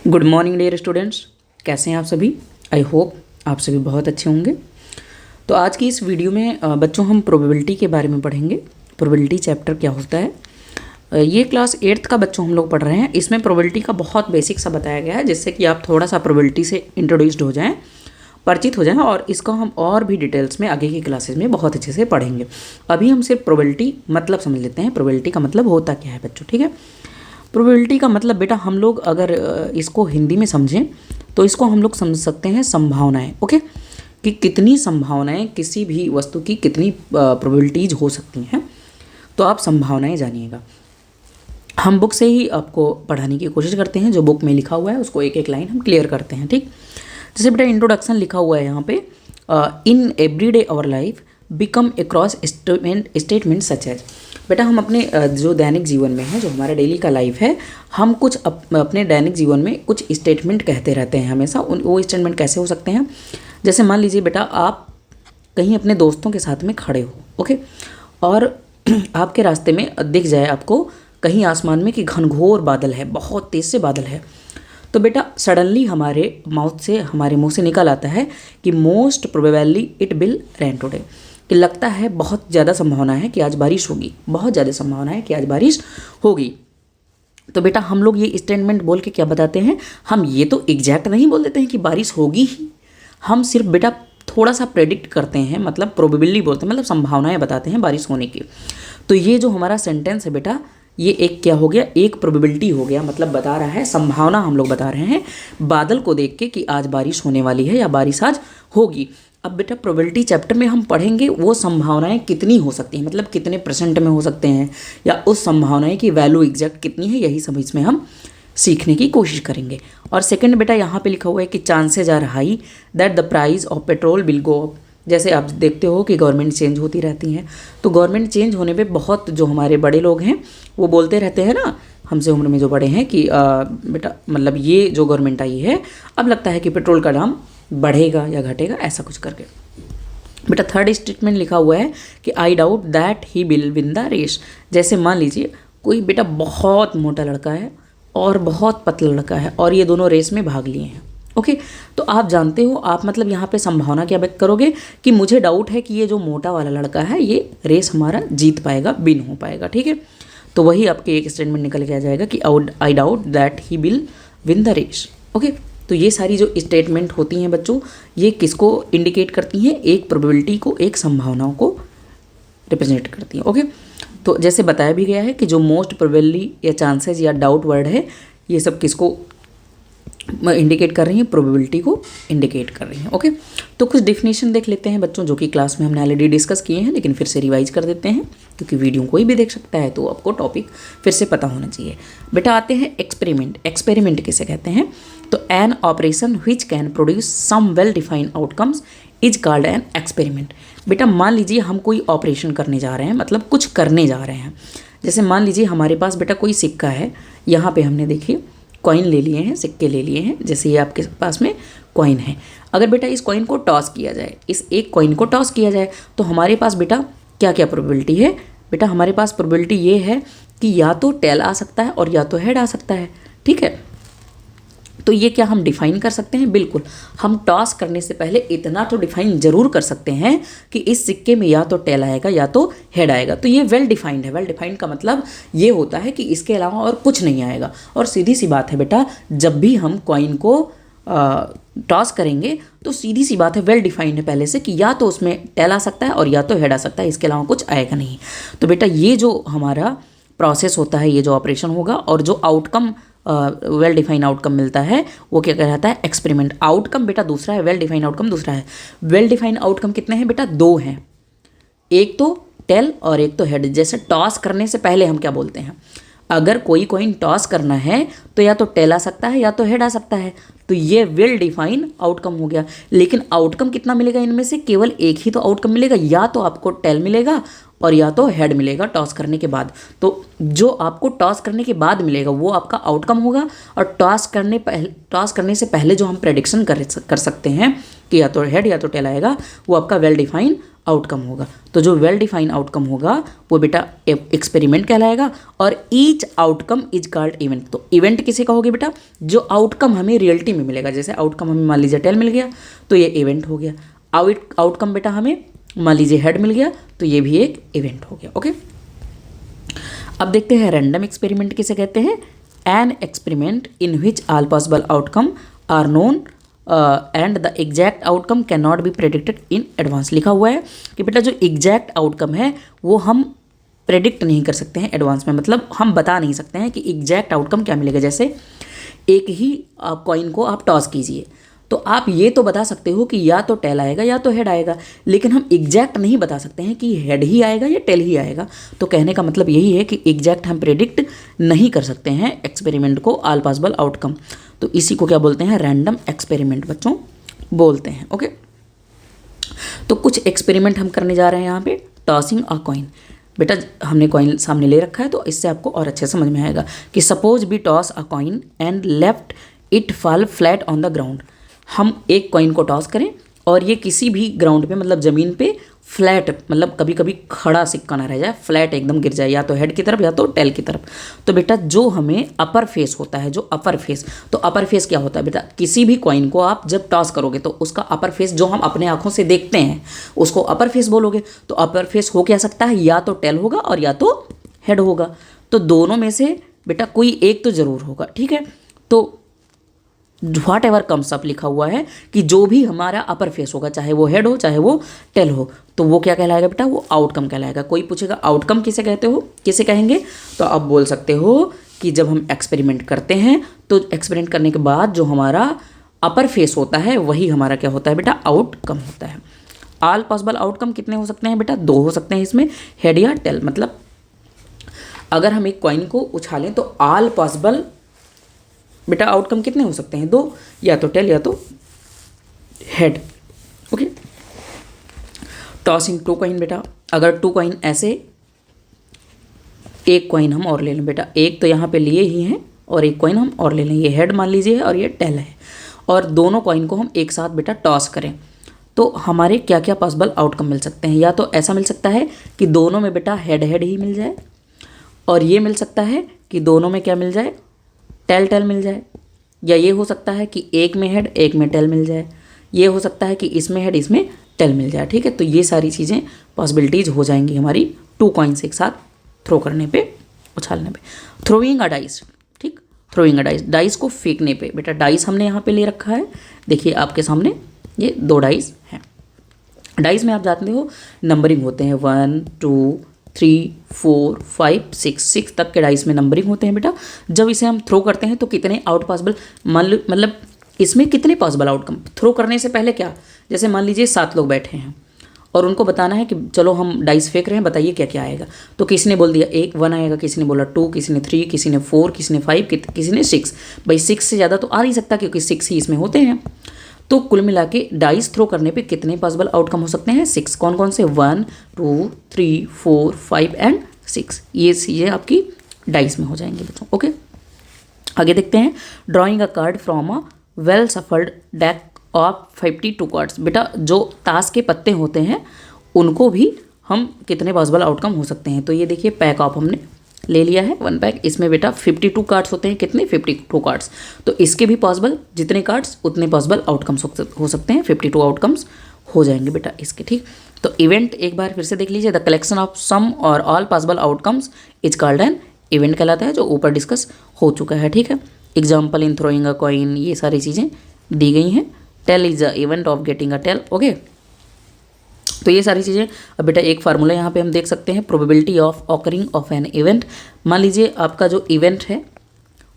Good morning dear students, कैसे हैं आप सभी। आई होप आप सभी बहुत अच्छे होंगे। तो आज की इस वीडियो में बच्चों हम प्रोबेबिलिटी के बारे में पढ़ेंगे। प्रोबेबिलिटी चैप्टर क्या होता है, ये क्लास 8th का बच्चों हम लोग पढ़ रहे हैं। इसमें प्रोबेबिलिटी का बहुत बेसिक सा बताया गया है, जिससे कि आप थोड़ा सा प्रोबेबिलिटी से इंट्रोड्यूस्ड हो जाएं, परिचित हो जाएं, और इसको हम और भी डिटेल्स में आगे की क्लासेस में बहुत अच्छे से पढ़ेंगे। अभी हम सिर्फ प्रोबेबिलिटी मतलब समझ लेते हैं, प्रोबेबिलिटी का मतलब होता क्या है बच्चों, ठीक है। प्रोबेबिलिटी का मतलब बेटा हम लोग अगर इसको हिंदी में समझें तो इसको हम लोग समझ सकते हैं संभावनाएं, ओके, कि कितनी संभावनाएं किसी भी वस्तु की कितनी प्रोबेबिलिटीज हो सकती हैं। तो आप संभावनाएं जानिएगा। हम बुक से ही आपको पढ़ाने की कोशिश करते हैं, जो बुक में लिखा हुआ है उसको एक एक लाइन हम क्लियर करते हैं, ठीक। जैसे बेटा इंट्रोडक्शन लिखा हुआ है यहाँ पे, in everyday our life become across statement such as. बेटा हम अपने जो दैनिक जीवन में है, जो हमारा डेली का लाइफ है, हम कुछ अपने दैनिक जीवन में कुछ स्टेटमेंट कहते रहते हैं हमेशा। वो स्टेटमेंट कैसे हो सकते हैं, जैसे मान लीजिए बेटा आप कहीं अपने दोस्तों के साथ में खड़े हो, ओके, और आपके रास्ते में दिख जाए आपको कहीं आसमान में कि घनघोर बादल है, बहुत तेज़ से बादल है। तो बेटा सडनली हमारे मुंह से निकल आता है कि most probably it will rain today, कि लगता है बहुत ज़्यादा संभावना है कि आज बारिश होगी, बहुत ज़्यादा संभावना है कि आज बारिश होगी। तो बेटा हम लोग ये स्टेटमेंट बोल के क्या बताते हैं, हम ये तो एग्जैक्ट नहीं बोल देते हैं कि बारिश होगी ही, हम सिर्फ बेटा थोड़ा सा प्रेडिक्ट करते हैं, मतलब प्रोबेबिलिटी बोलते हैं, मतलब संभावनाएं बताते हैं बारिश होने की। तो ये जो हमारा सेंटेंस है बेटा, ये एक क्या हो गया, एक प्रोबेबिलिटी हो गया, मतलब बता रहा है, संभावना हम लोग बता रहे हैं बादल को देख के कि आज बारिश होने वाली है या बारिश आज होगी। अब बेटा प्रोबेबिलिटी चैप्टर में हम पढ़ेंगे वो संभावनाएं कितनी हो सकती हैं, मतलब कितने परसेंट में हो सकते हैं, या उस संभावनाएं की वैल्यू एग्जैक्ट कितनी है, यही सब इसमें हम सीखने की कोशिश करेंगे। और सेकंड बेटा यहाँ पे लिखा हुआ है कि chances are high that the price of petrol will go up. जैसे आप देखते हो कि गवर्नमेंट चेंज होती रहती हैं, तो गवर्नमेंट चेंज होने पे बहुत जो हमारे बड़े लोग हैं वो बोलते रहते हैं ना, हमसे उम्र में जो बड़े हैं, कि बेटा मतलब ये जो गवर्नमेंट आई है अब लगता है कि पेट्रोल का दाम बढ़ेगा या घटेगा, ऐसा कुछ करके। बेटा थर्ड स्टेटमेंट लिखा हुआ है कि I doubt that he will win the race. जैसे मान लीजिए कोई बेटा बहुत मोटा लड़का है और बहुत पतला लड़का है, और ये दोनों रेस में भाग लिए हैं, ओके। तो आप जानते हो, आप मतलब यहाँ पे संभावना क्या व्यक्त करोगे कि मुझे डाउट है कि ये जो मोटा वाला लड़का है ये रेस हमारा जीत पाएगा, विन हो पाएगा, ठीक है। तो वही आपके एक स्टेटमेंट निकल के आ जाएगा कि I doubt that he will win the race, okay. तो ये सारी जो स्टेटमेंट होती हैं बच्चों, ये किसको इंडिकेट करती हैं, एक प्रोबेबिलिटी को, एक संभावनाओं को रिप्रेजेंट करती हैं, ओके। तो जैसे बताया भी गया है कि जो मोस्ट प्रोबेबली या चांसेस या डाउट वर्ड है, ये सब किसको इंडिकेट कर रही हैं, प्रोबेबिलिटी को इंडिकेट कर रही हैं, ओके। तो कुछ डेफिनेशन देख लेते हैं बच्चों, जो कि क्लास में हमने ऑलरेडी डिस्कस किए हैं, लेकिन फिर से रिवाइज कर देते हैं, क्योंकि वीडियो कोई भी देख सकता है, तो आपको टॉपिक फिर से पता होना चाहिए। बेटा आते हैं एक्सपेरिमेंट। एक्सपेरिमेंट किसे कहते हैं, तो an operation which can produce some well defined outcomes is called an experiment. बेटा मान लीजिए हम कोई ऑपरेशन करने जा रहे हैं, मतलब कुछ करने जा रहे हैं। जैसे मान लीजिए हमारे पास बेटा कोई सिक्का है, यहाँ पे हमने देखिए कॉइन ले लिए हैं, सिक्के ले लिए हैं, जैसे ये आपके पास में कॉइन है। अगर बेटा इस कॉइन को टॉस किया जाए, इस एक कॉइन को टॉस किया जाए, तो हमारे पास बेटा क्या क्या प्रोबेबिलिटी है, बेटा हमारे पास प्रोबेबिलिटी ये है कि या तो टेल आ सकता है और या तो हेड आ सकता है, ठीक है। तो ये क्या हम डिफाइन कर सकते हैं, बिल्कुल। हम टॉस करने से पहले इतना तो डिफाइन जरूर कर सकते हैं कि इस सिक्के में या तो टेल आएगा या तो हेड आएगा। तो ये वेल डिफाइंड है। वेल डिफाइंड का मतलब ये होता है कि इसके अलावा और कुछ नहीं आएगा। और सीधी सी बात है बेटा, जब भी हम कॉइन को टॉस करेंगे तो सीधी सी बात है, वेल डिफाइंड है पहले से, कि या तो उसमें टेल आ सकता है और या तो हेड आ सकता है, इसके अलावा कुछ आएगा नहीं। तो बेटा ये जो हमारा प्रोसेस होता है, ये जो ऑपरेशन होगा, और जो आउटकम वेल डिफाइंड आउटकम मिलता है, वो क्या कहलाता है, एक्सपेरिमेंट। आउटकम बेटा दूसरा है, वेल डिफाइंड आउटकम दूसरा है। वेल डिफाइंड आउटकम कितने हैं बेटा, 2 हैं, एक तो टेल और एक तो हेड। जैसे टॉस करने से पहले हम क्या बोलते हैं, अगर कोई कॉइन टॉस करना है तो या तो टेल आ सकता है या तो हेड आ सकता है, तो ये वेल डिफाइंड आउटकम हो गया। लेकिन आउटकम कितना मिलेगा इनमें से, केवल एक ही तो आउटकम मिलेगा, या तो आपको टेल मिलेगा और या तो हेड मिलेगा टॉस करने के बाद। तो जो आपको टॉस करने के बाद मिलेगा वो आपका आउटकम होगा, और टॉस करने से पहले जो हम प्रेडिक्शन कर सकते हैं कि या तो हेड या तो टेल आएगा, वो आपका वेल डिफाइंड आउटकम होगा। तो जो वेल डिफाइंड आउटकम होगा वो बेटा एक्सपेरिमेंट कहलाएगा, और each outcome is called event. तो इवेंट किसे कहोगे बेटा? जो आउटकम हमें रियलिटी में मिलेगा। जैसे आउटकम हमें मान लीजिए टेल मिल गया तो ये इवेंट हो गया। आउटकम बेटा हमें मान लीजिए हेड मिल गया तो ये भी एक इवेंट हो गया। ओके, अब देखते हैं रैंडम एक्सपेरिमेंट किसे कहते हैं। An experiment in which all possible outcome are known and the exact outcome can not be predicted in advance. लिखा हुआ है कि बेटा जो एग्जैक्ट आउटकम है वो हम प्रेडिक्ट नहीं कर सकते हैं एडवांस में, मतलब हम बता नहीं सकते हैं कि एग्जैक्ट आउटकम क्या मिलेगा। जैसे एक ही कॉइन को आप टॉस कीजिए तो आप ये तो बता सकते हो कि या तो टेल आएगा या तो हेड आएगा, लेकिन हम एग्जैक्ट नहीं बता सकते हैं कि हेड ही आएगा या टेल ही आएगा। तो कहने का मतलब यही है कि एग्जैक्ट हम प्रेडिक्ट नहीं कर सकते हैं एक्सपेरिमेंट को, ऑल पॉसिबल आउटकम। तो इसी को क्या बोलते हैं? रैंडम एक्सपेरिमेंट बच्चों बोलते हैं। ओके, तो कुछ एक्सपेरिमेंट हम करने जा रहे हैं यहाँ पे। टॉसिंग अ कॉइन, बेटा हमने कॉइन सामने ले रखा है तो इससे आपको और अच्छे समझ में आएगा कि suppose we toss a coin and left it fall flat on the ground. हम एक कॉइन को टॉस करें और ये किसी भी ग्राउंड पे मतलब ज़मीन पे फ्लैट, मतलब कभी कभी खड़ा सिक्का ना रह जाए, फ्लैट एकदम गिर जाए, या तो हेड की तरफ या तो टेल की तरफ। तो बेटा जो हमें अपर फेस होता है, जो अपर फेस, तो अपर फेस क्या होता है बेटा? किसी भी कॉइन को आप जब टॉस करोगे तो उसका अपर फेस जो हम अपने आंखों से देखते हैं उसको अपर फेस बोलोगे। तो अपर फेस हो क्या सकता है? या तो टेल होगा और या तो हेड होगा। तो दोनों में से बेटा कोई एक तो ज़रूर होगा। ठीक है, तो व्हाट एवर कम्स अप लिखा हुआ है कि जो भी हमारा अपर फेस होगा, चाहे वो हेड हो चाहे वो टेल हो, तो वो क्या कहलाएगा बेटा? वो आउटकम कहलाएगा। कोई पूछेगा आउटकम किसे कहते हो, किसे कहेंगे, तो आप बोल सकते हो कि जब हम एक्सपेरिमेंट करते हैं तो एक्सपेरिमेंट करने के बाद जो हमारा अपर फेस होता है वही हमारा क्या होता है बेटा? आउटकम होता है। ऑल पॉसिबल आउटकम कितने हो सकते हैं बेटा? 2 हो सकते हैं इसमें, हेड या टेल। मतलब अगर हम एक कॉइन को उछालें तो ऑल पॉसिबल बेटा आउटकम कितने हो सकते हैं? 2, या तो टेल या तो हेड। ओके, टॉसिंग 2 कॉइन बेटा, अगर 2 कॉइन ऐसे, एक कॉइन हम और ले लें बेटा, एक तो यहाँ पे लिए ही हैं और एक कॉइन हम और ले लें, ये हेड मान लीजिए और ये टेल है, और दोनों कॉइन को हम एक साथ बेटा टॉस करें तो हमारे क्या क्या पॉसिबल आउटकम मिल सकते हैं। या तो ऐसा मिल सकता है कि दोनों में बेटा हेड हेड ही मिल जाए, और ये मिल सकता है कि दोनों में क्या मिल जाए? टेल टेल मिल जाए। या ये हो सकता है कि एक में हेड एक में टेल मिल जाए। ये हो सकता है कि इसमें हेड इसमें टेल मिल जाए। ठीक है, तो ये सारी चीज़ें पॉसिबिलिटीज़ हो जाएंगी हमारी 2 कॉइन्स एक साथ थ्रो करने पे, उछालने पे। थ्रोइंग अ डाइस, ठीक, थ्रोइंग अ डाइस, डाइस को फेंकने पे। बेटा डाइस हमने यहाँ पे ले रखा है, देखिए आपके सामने ये 2 डाइस हैं। डाइस में आप जानते हो नंबरिंग होते हैं, 1 2 3 4 5 6 तक के डाइस में नंबरिंग होते हैं बेटा। जब इसे हम थ्रो करते हैं तो कितने आउट पॉसिबल, मतलब इसमें कितने पॉसिबल आउटकम थ्रो करने से पहले क्या, जैसे मान लीजिए 7 लोग बैठे हैं और उनको बताना है कि चलो हम डाइस फेंक रहे हैं, बताइए क्या क्या आएगा। तो किसी ने बोल दिया 1 आएगा, किसी ने बोला 2, किसी ने 3, किसी ने 4, किसी ने 5, किसी ने 6। भाई 6 से ज़्यादा तो आ नहीं सकता क्योंकि 6 ही इसमें होते हैं। तो कुल मिला के डाइस थ्रो करने पे कितने पॉसिबल आउटकम हो सकते हैं? 6। कौन कौन से? 1 2 3 4 5 एंड 6। ये चीज़ें आपकी डाइस में हो जाएंगी बच्चों। ओके, आगे देखते हैं। Drawing a card from a well shuffled deck of 52 cards. बेटा जो ताश के पत्ते होते हैं उनको भी हम कितने पॉसिबल आउटकम हो सकते हैं? तो ये देखिए पैक ऑफ हमने ले लिया है 1 पैक, इसमें बेटा 52 कार्ड्स होते हैं। कितने? 52 कार्ड्स। तो इसके भी पॉसिबल, जितने कार्ड्स उतने पॉसिबल आउटकम्स हो सकते हैं। 52 आउटकम्स हो जाएंगे बेटा इसके। ठीक, तो इवेंट एक बार फिर से देख लीजिए। द कलेक्शन ऑफ सम और all possible outcomes is called an event कहलाता है, जो ऊपर डिस्कस हो चुका है। ठीक है, example in throwing a coin, ये सारी चीज़ें दी गई हैं। Tail is the event of getting a tail. Okay, तो ये सारी चीज़ें। अब बेटा एक फार्मूला यहाँ पे हम देख सकते हैं, probability of occurring of an event. मान लीजिए आपका जो इवेंट है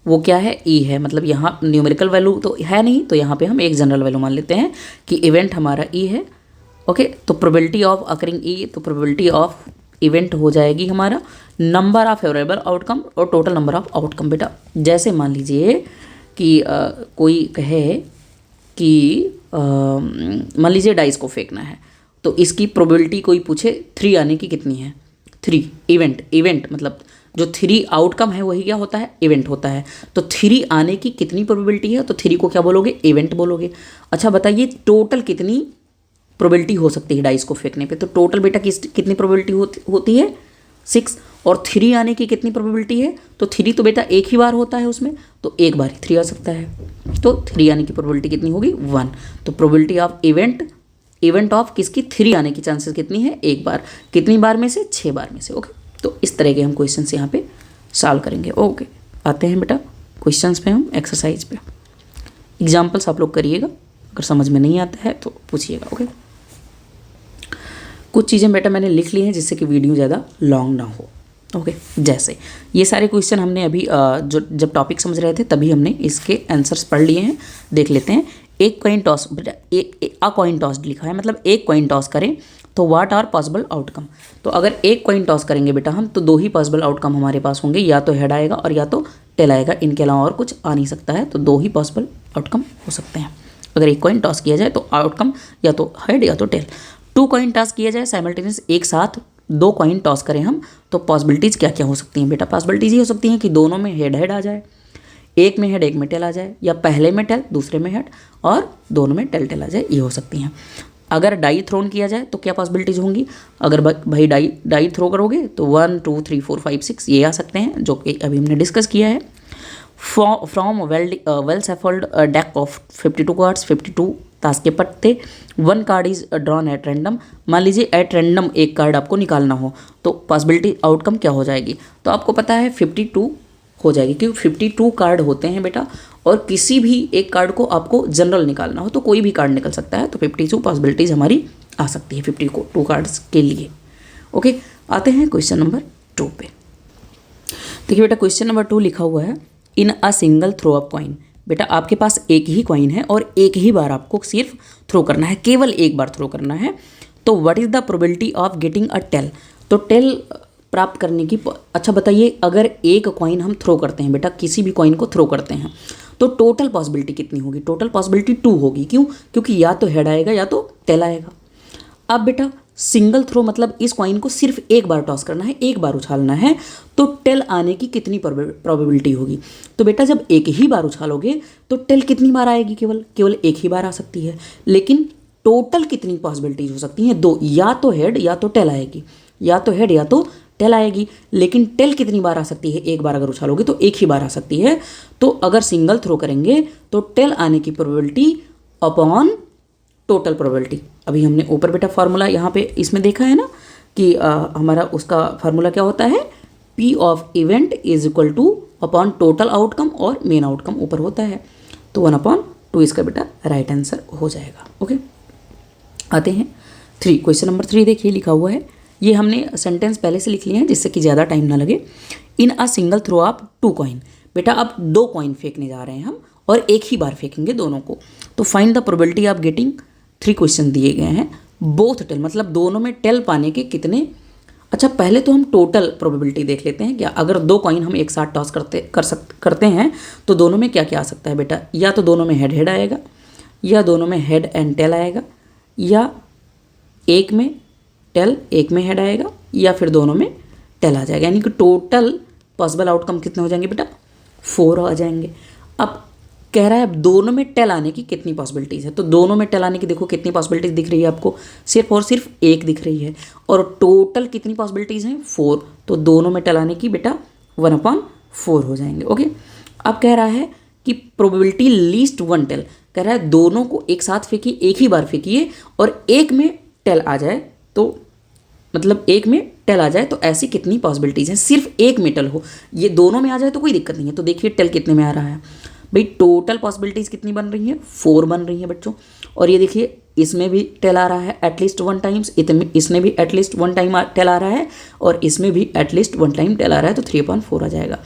वो क्या है? ई है, मतलब यहाँ न्यूमेरिकल वैल्यू तो है नहीं, तो यहाँ पे हम एक जनरल वैल्यू मान लेते हैं कि इवेंट हमारा ई है। ओके, तो प्रोबेबिलिटी ऑफ ऑकरिंग ई, तो प्रोबेबिलिटी ऑफ इवेंट हो जाएगी हमारा नंबर ऑफ फेवरेबल आउटकम और टोटल नंबर ऑफ आउटकम। बेटा जैसे मान लीजिए कि कोई कहे कि मान लीजिए डाइस को फेंकना है, तो इसकी प्रोबेबिलिटी कोई पूछे 3 आने की कितनी है? 3। इवेंट मतलब जो 3 आउटकम है वही क्या होता है? इवेंट होता है। तो 3 आने की कितनी प्रोबेबिलिटी है? तो 3 को क्या बोलोगे? इवेंट बोलोगे। अच्छा बताइए टोटल कितनी प्रोबेबिलिटी हो सकती है डाइस को फेंकने पे। तो टोटल बेटा कितनी प्रोबेबिलिटी होती है 6, और 3 आने की कितनी प्रोबेबिलिटी है, तो 3 तो बेटा एक ही बार होता है उसमें, तो एक बार ही 3 आ सकता है। तो 3 आने की प्रोबेबिलिटी कितनी होगी 1। तो प्रोबेबिलिटी ऑफ इवेंट ऑफ किसकी 3 आने की चांसेस कितनी है, एक बार। कितनी बार में से, 6 बार में से। ओके, तो इस तरह के हम क्वेश्चन यहाँ पे सॉल्व करेंगे। ओके, आते हैं बेटा क्वेश्चंस पे, हम एक्सरसाइज पे। एग्जाम्पल्स आप लोग करिएगा, अगर समझ में नहीं आता है तो पूछिएगा। ओके, कुछ चीज़ें बेटा मैंने लिख ली हैं जिससे कि वीडियो ज़्यादा लॉन्ग ना हो। ओके, जैसे ये सारे क्वेश्चन हमने अभी जब टॉपिक समझ रहे थे तभी हमने इसके आंसर्स पढ़ लिए हैं। देख लेते हैं। एक कॉइन टॉस बेटा, अ कॉइन टॉस लिखा है, मतलब एक कॉइन टॉस करें तो व्हाट आर पॉसिबल आउटकम। तो अगर एक कॉइन टॉस करेंगे बेटा हम, तो 2 ही पॉसिबल आउटकम हमारे पास होंगे, या तो हेड आएगा और या तो टेल आएगा। इनके अलावा और कुछ आ नहीं सकता है। तो 2 ही पॉसिबल आउटकम हो सकते हैं अगर एक कॉइन टॉस किया जाए, तो आउटकम या तो हेड या तो टेल। 2 कॉइन टॉस किया जाए साइमल्टेनियस, एक साथ 2 कॉइन टॉस करें हम, तो पॉसिबिलिटीज़ क्या क्या हो सकती हैं बेटा। पॉसिबिलिटीज़ ये हो सकती हैं कि दोनों में हेड आ जाए, एक में हेड एक में टेल आ जाए, या पहले में टेल दूसरे में हेड, और दोनों में टेल आ जाए। ये हो सकती हैं। अगर डाई थ्रोन किया जाए तो क्या पॉसिबिलिटीज़ होंगी। अगर भाई डाई थ्रो करोगे तो 1 2 3 4 5 6 ये आ सकते हैं, जो कि अभी हमने डिस्कस किया है। From well shuffled deck of 52 cards, 52 ताश के पत्ते, 1 card is drawn at random. मान लीजिए एट रैंडम एक कार्ड आपको निकालना हो, तो पॉसिबिलिटी आउटकम क्या हो जाएगी। तो आपको पता है 52 हो जाएगी, क्योंकि 52 कार्ड होते हैं बेटा, और किसी भी एक कार्ड को आपको जनरल निकालना हो तो कोई भी कार्ड निकल सकता है। तो 52 पॉसिबिलिटीज़ हमारी आ सकती है 52 कार्ड्स के लिए। ओके, आते हैं क्वेश्चन नंबर 2 पे। देखिए बेटा क्वेश्चन नंबर 2 लिखा हुआ है, in a single throw up coin. बेटा आपके पास एक ही कॉइन है और एक ही बार आपको सिर्फ थ्रो करना है, केवल एक बार थ्रो करना है। तो what is the probability of getting a tail. तो टेल प्राप्त करने की, अच्छा बताइए, अगर एक कॉइन हम थ्रो करते हैं बेटा, किसी भी कॉइन को थ्रो करते हैं, तो टोटल पॉसिबिलिटी कितनी होगी। टोटल पॉसिबिलिटी 2 होगी। क्यों, क्योंकि या तो हेड आएगा या तो टेल आएगा। अब बेटा सिंगल थ्रो मतलब इस कॉइन को सिर्फ एक बार टॉस करना है, एक बार उछालना है, तो टेल आने की कितनी प्रोबेबिलिटी होगी। तो बेटा जब एक ही बार उछालोगे तो टेल कितनी बार आएगी, केवल एक ही बार आ सकती है। लेकिन टोटल कितनी पॉसिबिलिटीज हो सकती हैं, 2, या तो हेड या तो टेल आएगी, या तो हेड या तो टेल आएगी। लेकिन टेल कितनी बार आ सकती है, एक बार अगर उछालोगे तो एक ही बार आ सकती है। तो अगर सिंगल थ्रो करेंगे तो टेल आने की प्रोबेबिलिटी अपॉन टोटल प्रोबेबिलिटी। अभी हमने ऊपर बेटा फार्मूला यहाँ पे इसमें देखा है ना कि हमारा उसका फार्मूला क्या होता है, P of event is equal two upon total outcome और मेन आउटकम ऊपर होता है। तो 1/2 इसका बेटा राइट आंसर हो जाएगा। ओके, आते हैं 3, क्वेश्चन नंबर 3 देखिए लिखा हुआ है, ये हमने सेंटेंस पहले से लिख लिए हैं जिससे कि ज़्यादा टाइम ना लगे। इन अ सिंगल थ्रो आप 2 कॉइन। बेटा अब 2 कॉइन फेंकने जा रहे हैं हम, और एक ही बार फेंकेंगे दोनों को। तो find the probability of getting, 3 question दिए गए हैं, बोथ टेल, मतलब दोनों में टेल पाने के कितने। अच्छा पहले तो हम टोटल प्रोबेबिलिटी देख लेते हैं। क्या अगर 2 कॉइन हम एक साथ टॉस करते हैं तो दोनों में क्या क्या आ सकता है बेटा। या तो दोनों में हेड आएगा, या दोनों में हेड एंड टेल आएगा, या एक में टेल एक में हेड आएगा, या फिर दोनों में टेल आ जाएगा। यानी कि टोटल पॉसिबल आउटकम कितने हो जाएंगे बेटा, 4 आ जाएंगे। अब कह रहा है अब दोनों में टेल आने की कितनी पॉसिबिलिटीज़ है। तो दोनों में टेल आने की देखो कितनी पॉसिबिलिटीज़ दिख रही है आपको, सिर्फ और सिर्फ एक दिख रही है। और टोटल कितनी पॉसिबिलिटीज़ हैं, 4। तो दोनों में टेल आने की बेटा 1/4 हो जाएंगे। ओके, अब कह रहा है कि प्रोबेबिलिटी लीस्ट 1 टेल, कह रहा है दोनों को एक साथ फेंकिए, एक ही बार फेंकिए, और एक में टेल आ जाए, तो मतलब एक में टेल आ जाए तो ऐसी कितनी पॉसिबिलिटीज़ हैं। सिर्फ एक में टेल हो, ये दोनों में आ जाए तो कोई दिक्कत नहीं है। तो देखिए टेल कितने में आ रहा है भाई, टोटल पॉसिबिलिटीज़ कितनी बन रही हैं, 4 बन रही हैं बच्चों। और ये देखिए इसमें भी टेल आ रहा है एटलीस्ट 1 टाइम्स, इसमें भी एटलीस्ट 1 टाइम टेल आ रहा है, और इसमें भी एटलीस्ट 1 टाइम टेल आ रहा है। तो 3/4 आ जाएगा।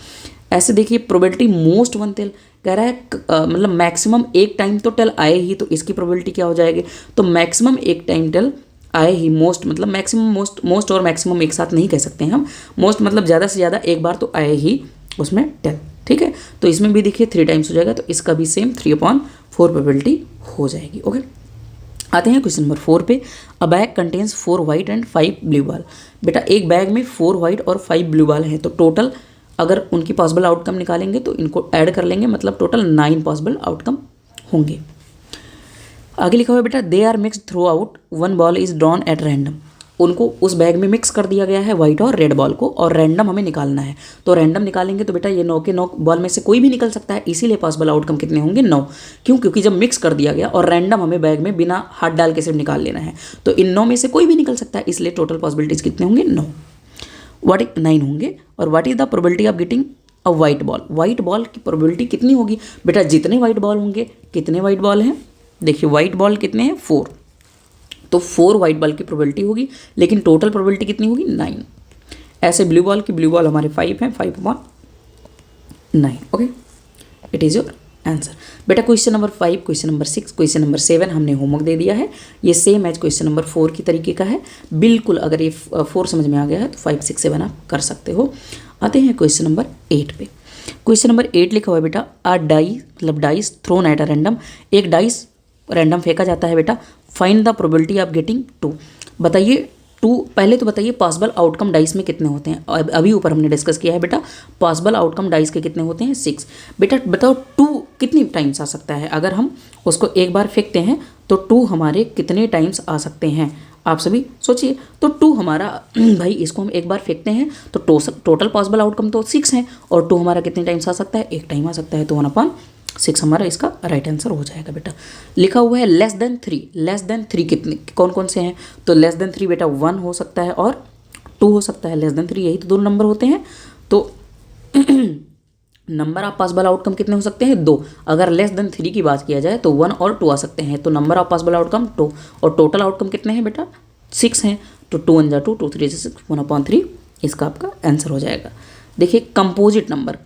ऐसे देखिए प्रोबेबिलिटी मोस्ट 1 टेल, कह रहा है मतलब मैक्सिमम एक टाइम तो टेल आए ही, तो इसकी प्रोबेबिलिटी क्या हो जाएगी। तो मैक्सिमम एक टाइम टेल आए ही, मोस्ट मतलब मैक्सिमम, मोस्ट और मैक्सिमम एक साथ नहीं कह सकते हैं हम। मोस्ट मतलब ज़्यादा से ज़्यादा एक बार तो आए ही उसमें टेल, ठीक है। तो इसमें भी देखिए 3 टाइम्स हो जाएगा, तो इसका भी सेम 3/4 प्रोबेबिलिटी हो जाएगी। ओके, आते हैं क्वेश्चन नंबर 4 पे। अ bag contains 4 white and 5 blue ball. बेटा एक बैग में 4 वाइट और 5 ब्लू बॉल हैं, तो टोटल अगर उनकी पॉसिबल आउटकम निकालेंगे तो इनको ऐड कर लेंगे, मतलब टोटल 9 पॉसिबल आउटकम होंगे। आगे लिखा हुआ है बेटा they are mix throughout, one ball is drawn at random. उनको उस बैग में मिक्स कर दिया गया है वाइट और रेड बॉल को, और रैंडम हमें निकालना है। तो रैंडम निकालेंगे तो बेटा ये 9 के 9 बॉल में से कोई भी निकल सकता है, इसीलिए पॉसिबल आउटकम कितने होंगे 9। क्यों? क्योंकि जब मिक्स कर दिया गया और रैंडम हमें बैग में बिना हाथ डाल के सिर्फ निकाल लेना है, तो इन 9 में से कोई भी निकल सकता है, इसलिए टोटल पॉसिबिलिटीज कितने होंगे 9 होंगे। और what is the probability of getting a white ball? White ball की प्रोबेबिलिटी कितनी होगी बेटा? जितने वाइट बॉल होंगे, कितने वाइट बॉल हैं देखिए, वाइट बॉल कितने हैं 4, तो 4 वाइट बॉल की प्रोबेबिलिटी होगी, लेकिन टोटल प्रोबेबिलिटी कितनी होगी 9। ऐसे ब्लू बॉल हमारे 5 हैं, 5/9। Okay, it is your answer. बेटा question number 5, question number 6, question number 7 हमने होमवर्क दे दिया है, ये सेम एज क्वेश्चन नंबर 4 की तरीके का है बिल्कुल। अगर ये 4 समझ में आ गया है तो 5, 6, 7 आप कर सकते हो। आते हैं क्वेश्चन नंबर 8 पे। क्वेश्चन नंबर 8 लिखा हुआ है बेटा आ डाई मतलब dice thrown at a random, एक डाइस रैंडम फेंका जाता है बेटा, find the probability of getting 2। बताइए 2, पहले तो बताइए पॉसिबल आउटकम डाइस में कितने होते हैं। अभी ऊपर हमने डिस्कस किया है बेटा, पॉसिबल आउटकम डाइस के कितने होते हैं 6। बेटा बताओ 2 कितनी टाइम्स आ सकता है? अगर हम उसको एक बार फेंकते हैं तो 2 हमारे कितने टाइम्स आ सकते हैं? आप सभी सोचिए। तो 2 हमारा भाई इसको हम एक बार फेंकते हैं तो टोटल पॉसिबल आउटकम तो 6 हैं, और 2 हमारा कितने टाइम्स आ सकता है? एक टाइम आ सकता है, तो 1/6 हमारा इसका राइट आंसर हो जाएगा बेटा। लिखा हुआ है लेस देन 3 कितने कौन कौन से हैं? तो लेस देन 3 बेटा 1 हो सकता है और 2 हो सकता है। लेस देन 3 यही तो दोनों नंबर होते हैं। तो नंबर ऑफ पॉसिबल आउटकम कितने हो सकते हैं? 2। अगर लेस देन 3 की बात किया जाए तो 1 और 2 आ सकते हैं, तो नंबर ऑफ पॉसिबल आउटकम 2, और टोटल आउटकम कितने हैं बेटा? 6 हैं। तो 2 1 जा 2, 2 3 6, 1/3 इसका आपका आंसर हो जाएगा। देखिए कंपोजिट नंबर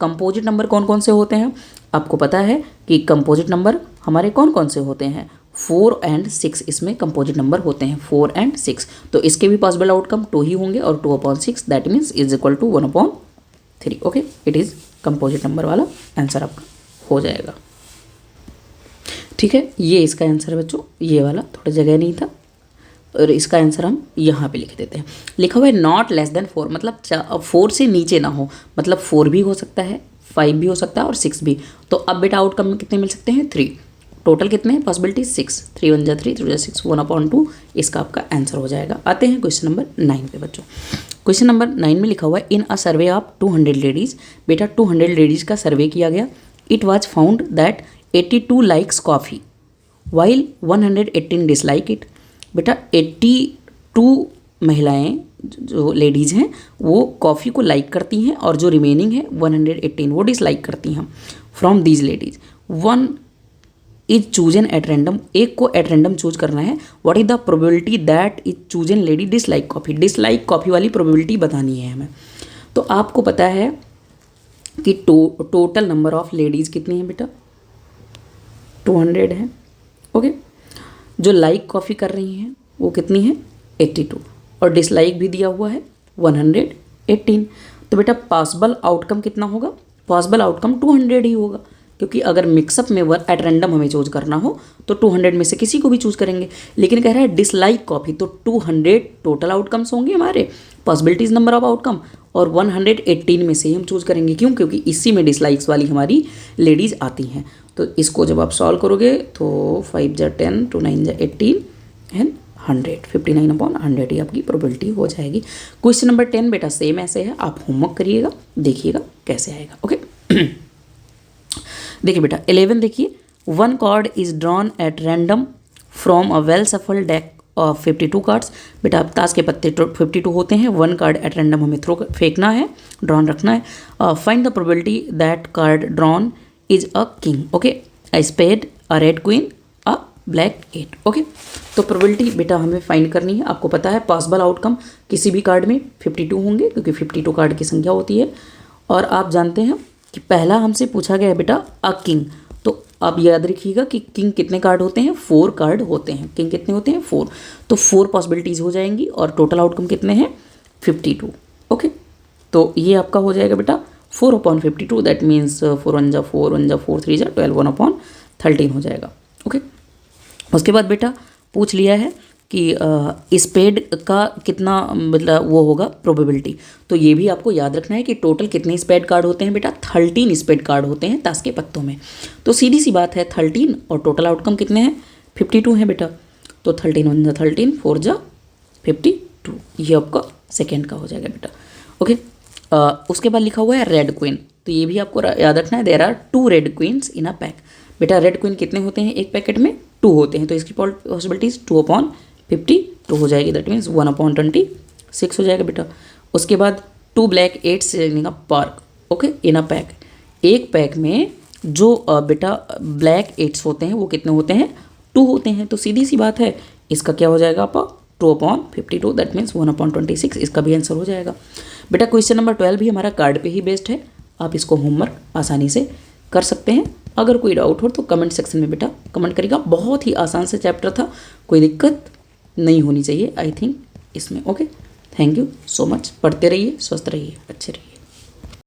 कौन कौन से होते हैं? आपको पता है कि कंपोजिट नंबर हमारे कौन कौन से होते हैं? 4 और 6 इसमें कंपोजिट नंबर होते हैं, 4 और 6। तो इसके भी पॉसिबल आउटकम 2 ही होंगे, और 2/6 that means is equal to 1/3। Okay, it is composite number वाला आंसर आपका हो जाएगा। ठीक है, ये इसका आंसर है बच्चों, ये वाला थोड़ा जगह नहीं था, और इसका आंसर हम यहाँ पे लिख देते हैं। लिखा हुआ है नॉट लेस देन 4, मतलब 4 से नीचे ना हो, मतलब 4 भी हो सकता है, 5 भी हो सकता है और 6 भी। तो अब बेटा आउटकम में कितने मिल सकते हैं? 3। टोटल कितने हैं पॉसिबिलिटी? 6। 3 1 जा 3, 3 जा 6, 1/2 इसका आपका आंसर हो जाएगा। आते हैं क्वेश्चन नंबर 9 पे बच्चों। क्वेश्चन नंबर 9 में लिखा हुआ है in a survey of 200 ladies. बेटा 200 लेडीज़ का सर्वे किया गया। It was found that 82 likes coffee while 118 dislike it. बेटा 82 महिलाएं जो लेडीज़ हैं वो कॉफ़ी को लाइक करती हैं, और जो रिमेनिंग है 118 वो डिसलाइक करती हैं। From these ladies 1 is chosen at random, एक को एट रैंडम चूज करना है। What is the probability that is chosen lady dislike coffee? Dislike coffee वाली प्रोबेबिलिटी बतानी है हमें। तो आपको पता है कि टोटल नंबर ऑफ लेडीज़ कितनी है बेटा? 200 है। ओके, जो लाइक कॉफ़ी कर रही हैं वो कितनी है? 82, और डिसलाइक भी दिया हुआ है 118। तो बेटा पॉसिबल आउटकम कितना होगा? पॉसिबल आउटकम 200 ही होगा, क्योंकि अगर मिक्सअप में एट रैंडम हमें चूज करना हो तो 200 में से किसी को भी चूज करेंगे। लेकिन कह रहा है डिसलाइक कॉफ़ी, तो 200 टोटल आउटकम्स होंगे हमारे, पॉसिबिलिटीज़ नंबर ऑफ आउटकम, और 118 में से ही हम चूज करेंगे। क्यों? क्योंकि इसी में डिसलाइक्स वाली हमारी लेडीज़ आती हैं। तो इसको जब आप सॉल्व करोगे तो 5 जा 10, 2 9 जा 18 एंड 100, 59/100 ही आपकी प्रोबेबिलिटी हो जाएगी। क्वेश्चन नंबर 10 बेटा सेम ऐसे है, आप होमवर्क करिएगा, देखिएगा कैसे आएगा। ओके देखिए बेटा 11 देखिए, 1 card is drawn at random from a well shuffled deck of 52 cards. बेटा अब ताश के पत्ते 52 होते हैं, 1 कार्ड एट रैंडम हमें थ्रो फेंकना है, ड्रॉन रखना है। Find the probability that card drawn is a king. Okay, a spade, a red queen, a black 8। Okay, तो प्रोबेबिलिटी बेटा हमें फाइंड करनी है। आपको पता है पॉसिबल आउटकम किसी भी कार्ड में 52 होंगे, क्योंकि 52 कार्ड की संख्या होती है। और आप जानते हैं कि पहला हमसे पूछा गया है बेटा अ किंग, तो आप याद रखिएगा कि किंग कितने कार्ड होते हैं? 4 कार्ड होते हैं। किंग कितने होते हैं? 4। तो 4 पॉसिबिलिटीज़ हो जाएंगी, और टोटल आउटकम कितने हैं? 52। ओके, तो ये आपका हो जाएगा बेटा 4/52, दैट मीन्स 4 1 जा 4, 1 जा 4, 3 जा 12, 1/13 हो जाएगा। ओके, उसके बाद बेटा पूछ लिया है कि स्पेड का कितना मतलब वो होगा प्रोबेबिलिटी, तो ये भी आपको याद रखना है कि टोटल कितने स्पेड कार्ड होते हैं बेटा? 13 स्पेड कार्ड होते हैं ताश के पत्तों में। तो सीधी सी बात है 13, और टोटल आउटकम कितने हैं? 52 है बेटा, तो 13 वन जा 13, 4 जा 52, ये आपका सेकेंड का हो जाएगा बेटा। ओके, उसके बाद लिखा हुआ है रेड क्वीन, तो ये भी आपको याद रखना है, there are 2 red queens in a pack. बेटा रेड क्वीन कितने होते हैं एक पैकेट में, 2 होते हैं, तो इसकी पॉसिबिलिटीज 2/52 हो जाएगी, दैट मीन्स 1/26 हो जाएगा बेटा। उसके बाद 2 black 8 in a park, okay, in a pack, एक पैक में जो बेटा ब्लैक 8 होते हैं वो कितने होते हैं, 2 होते हैं, तो सीधी सी बात है, इसका क्या हो जाएगा आपका 2/52, दैट मीन्स 1/26, इसका भी आंसर हो जाएगा बेटा। क्वेश्चन नंबर 12 भी हमारा कार्ड पे ही बेस्ड है, आप इसको होमवर्क आसानी से कर सकते हैं। अगर कोई डाउट हो तो कमेंट सेक्शन में बेटा कमेंट करिएगा। बहुत ही आसान से चैप्टर था, कोई दिक्कत नहीं होनी चाहिए आई थिंक इसमें। Okay, thank you so much, पढ़ते रहिए, स्वस्थ रहिए, अच्छे रहिए।